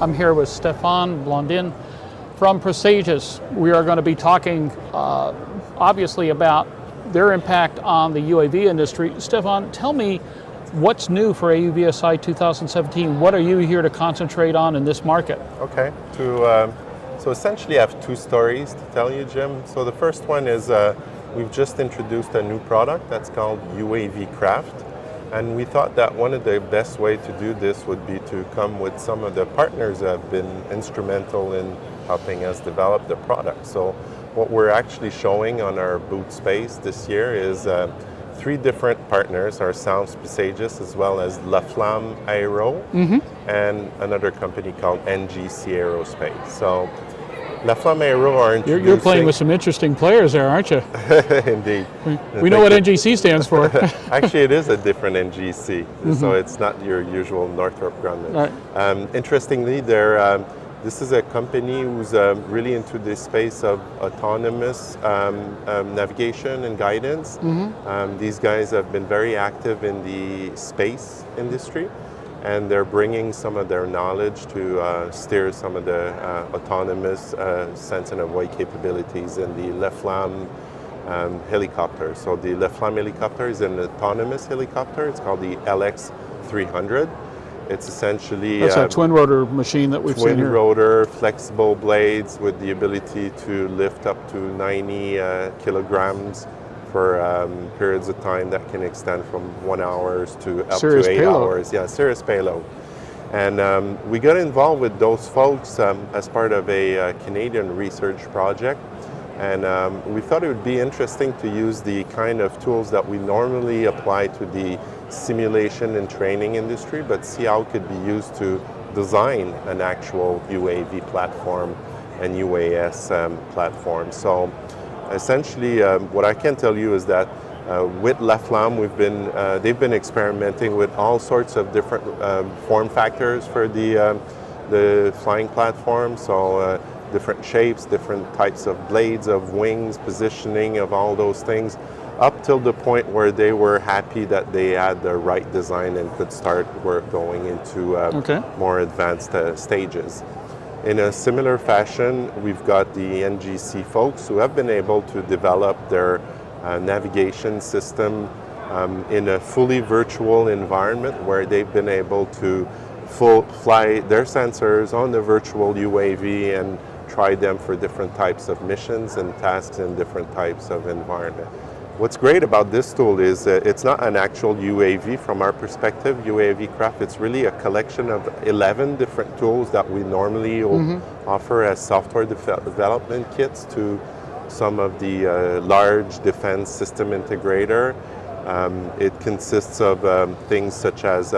I'm here with Stephane Blondin from Presagis. We are going to be talking obviously about their impact on the UAV industry. Stephane, tell me what's new for AUVSI 2017. What are you here to concentrate on in this market? Okay, so essentially I have two stories to tell you, Jim. So the first one is we've just introduced a new product that's called UAV Craft. And we thought that one of the best way to do this would be to come with some of the partners that have been instrumental in helping us develop the product. So what we're actually showing on our booth space this year is three different partners, ourselves, Presagis, as well as La Flamme Aero, and another company called NGC Aerospace. So La Flamme Aero are introducing... You're playing with some interesting players there, aren't you? Indeed. We know what NGC stands for. Actually, it is a different NGC, so it's not your usual Northrop Grumman. Right. Interestingly, this is a company who's really into this space of autonomous navigation and guidance. These guys have been very active in the space industry, and they're bringing some of their knowledge to steer some of the autonomous sense and avoid capabilities in the La Flamme helicopter. So the La Flamme helicopter is an autonomous helicopter. It's called the LX-300. It's essentially that's a twin rotor machine that we've seen here. Twin rotor, flexible blades with the ability to lift up to 90 kilograms for periods of time that can extend from 1 hour to up serious to 8 payload. hours. Yeah, serious payload. And we got involved with those folks as part of a Canadian research project. And we thought it would be interesting to use the kind of tools that we normally apply to the simulation and training industry, but see how it could be used to design an actual UAV platform and UAS platform. So essentially, what I can tell you is that with La Flamme, they've been experimenting with all sorts of different form factors for the flying platform. So different shapes, different types of blades, of wings, positioning of all those things, up till the point where they were happy that they had the right design and could start going into more advanced stages. In a similar fashion, we've got the NGC folks who have been able to develop their navigation system in a fully virtual environment where they've been able to fly their sensors on the virtual UAV and try them for different types of missions and tasks in different types of environment. What's great about this tool is it's not an actual UAV from our perspective, UAV Craft. It's really a collection of 11 different tools that we normally offer as software development kits to some of the large defense system integrator. It consists of things such as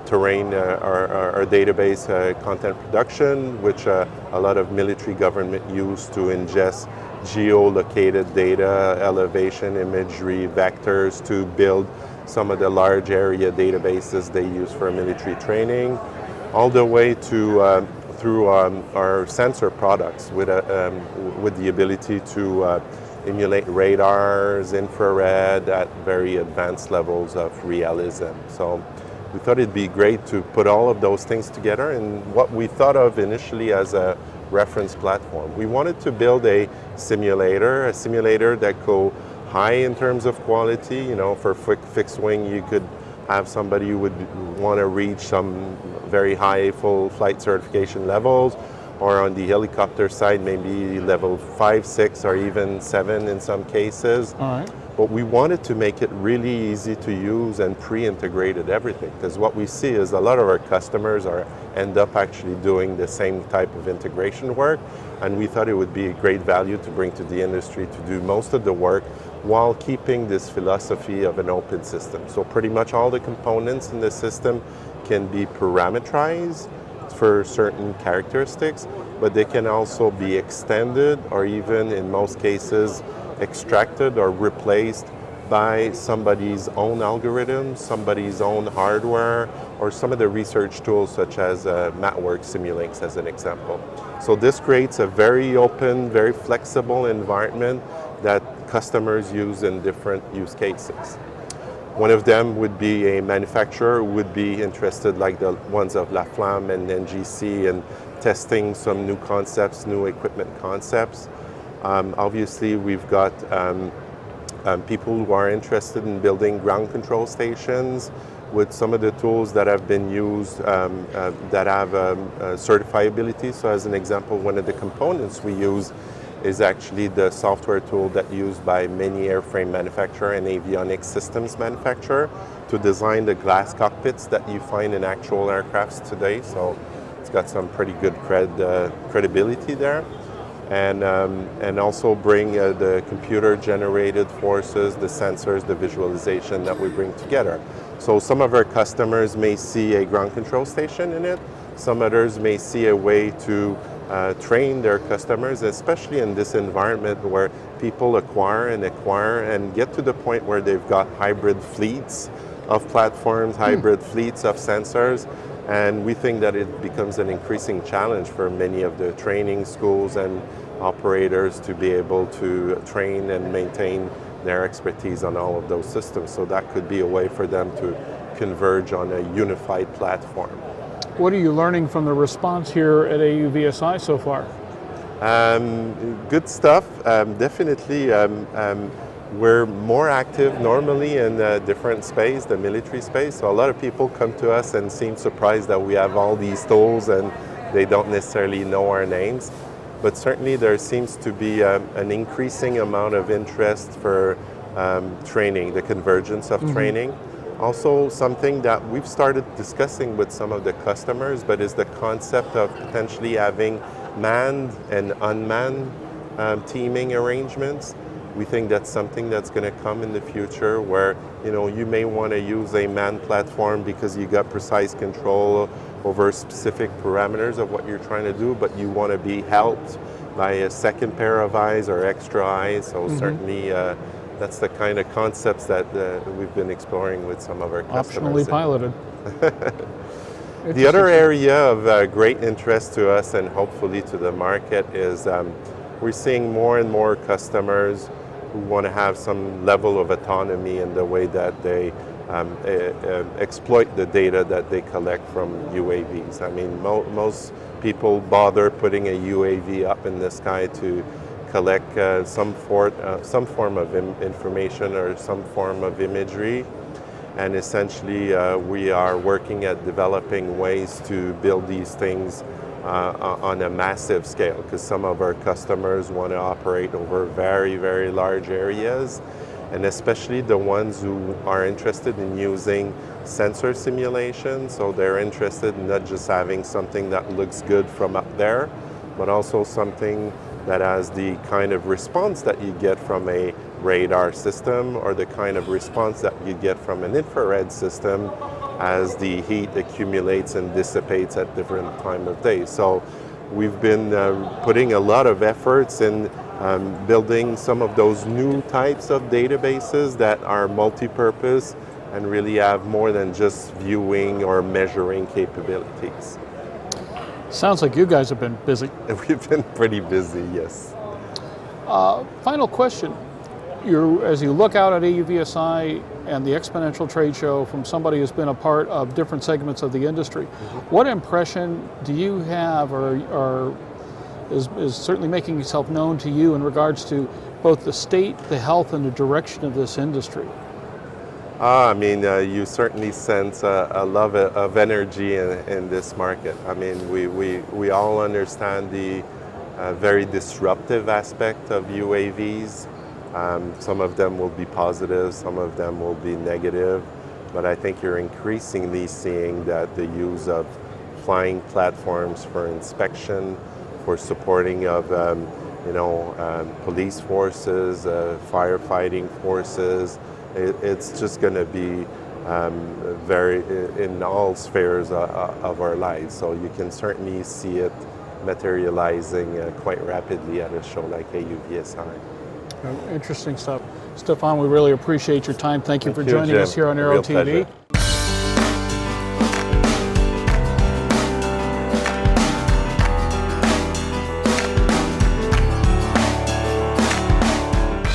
terrain or database content production, which a lot of military government use to ingest geolocated data, elevation imagery, vectors to build some of the large area databases they use for military training, all the way to through our sensor products with the ability to emulate radars, infrared at very advanced levels of realism. So we thought it'd be great to put all of those things together in what we thought of initially as a reference platform. We wanted to build a simulator that go high in terms of quality. You know, for fixed wing, you could have somebody who would want to reach some very high full flight certification levels, or on the helicopter side, maybe level 5, 6, or even 7 in some cases. All right. But we wanted to make it really easy to use and pre-integrated everything, because what we see is a lot of our customers end up actually doing the same type of integration work, and we thought it would be a great value to bring to the industry to do most of the work while keeping this philosophy of an open system. So pretty much all the components in the system can be parameterized for certain characteristics, but they can also be extended or even in most cases extracted or replaced by somebody's own algorithms, somebody's own hardware, or some of the research tools such as MatWorks Simulink as an example. So this creates a very open, very flexible environment that customers use in different use cases. One of them would be a manufacturer who would be interested, like the ones of La Flamme and NGC, and testing some new concepts, new equipment concepts. Obviously, we've got people who are interested in building ground control stations with some of the tools that have been used that have certifiability. So as an example, one of the components we use is actually the software tool that's used by many airframe manufacturer and avionics systems manufacturer to design the glass cockpits that you find in actual aircrafts today. So it's got some pretty good credibility there. And also bring the computer-generated forces, the sensors, the visualization that we bring together. So some of our customers may see a ground control station in it. Some others may see a way to train their customers, especially in this environment where people acquire and get to the point where they've got hybrid fleets of platforms, hybrid fleets of sensors. And we think that it becomes an increasing challenge for many of the training schools and operators to be able to train and maintain their expertise on all of those systems. So that could be a way for them to converge on a unified platform. What are you learning from the response here at AUVSI so far? Good stuff. Definitely, we're more active normally in a different space, the military space. So a lot of people come to us and seem surprised that we have all these tools and they don't necessarily know our names. But certainly there seems to be an increasing amount of interest for training, the convergence of training. Also, something that we've started discussing with some of the customers, but is the concept of potentially having manned and unmanned teaming arrangements. We think that's something that's going to come in the future where, you know, you may want to use a manned platform because you got precise control over specific parameters of what you're trying to do, but you want to be helped by a second pair of eyes or extra eyes. So certainly that's the kind of concepts that we've been exploring with some of our customers. Optionally piloted. The other area of great interest to us and hopefully to the market is we're seeing more and more customers who want to have some level of autonomy in the way that they exploit the data that they collect from UAVs. I mean, most people bother putting a UAV up in the sky to collect some form of information or some form of imagery. And essentially, we are working at developing ways to build these things on a massive scale, because some of our customers want to operate over very, very large areas, and especially the ones who are interested in using sensor simulation. So they're interested in not just having something that looks good from up there, but also something that has the kind of response that you get from a radar system, or the kind of response that you get from an infrared system as the heat accumulates and dissipates at different time of day. So we've been putting a lot of efforts in building some of those new types of databases that are multi-purpose and really have more than just viewing or measuring capabilities. Sounds like you guys have been busy. We've been pretty busy, yes. Final question. As you look out at AUVSI and the Exponential Trade Show from somebody who's been a part of different segments of the industry, what impression do you have or is certainly making itself known to you in regards to both the state, the health, and the direction of this industry? I mean, you certainly sense a love of energy in this market. I mean, we all understand the very disruptive aspect of UAVs. Some of them will be positive, some of them will be negative, but I think you're increasingly seeing that the use of flying platforms for inspection, for supporting of police forces, firefighting forces, it's just going to be very in all spheres of our lives. So you can certainly see it materializing quite rapidly at a show like AUVSI. Interesting stuff. Stephane, we really appreciate your time. Thank you for joining us here on Aero-TV.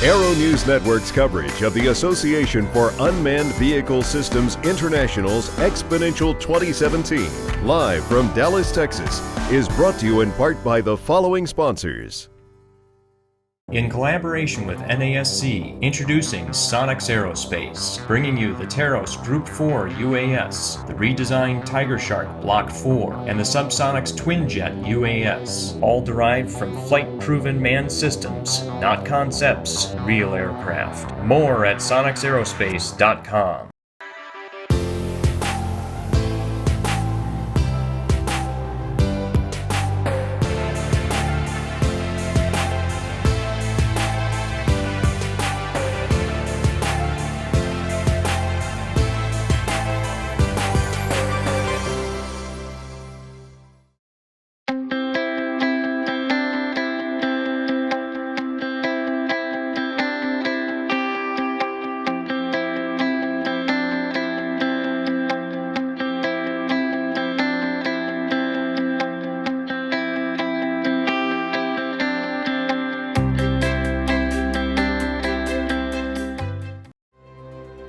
Aero-News Network's coverage of the Association for Unmanned Vehicle Systems International's Exponential 2017, live from Dallas, Texas, is brought to you in part by the following sponsors. In collaboration with NASC, introducing Sonix Aerospace, bringing you the Taros Group 4 UAS, the redesigned Tiger Shark Block 4, and the Subsonics Twin Jet UAS, all derived from flight-proven manned systems, not concepts, real aircraft. More at sonixaerospace.com.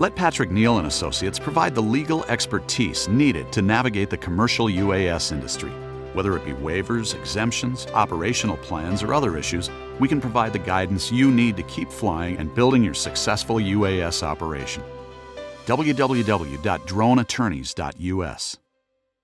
Let Patrick Neal & Associates provide the legal expertise needed to navigate the commercial UAS industry. Whether it be waivers, exemptions, operational plans, or other issues, we can provide the guidance you need to keep flying and building your successful UAS operation. www.droneattorneys.us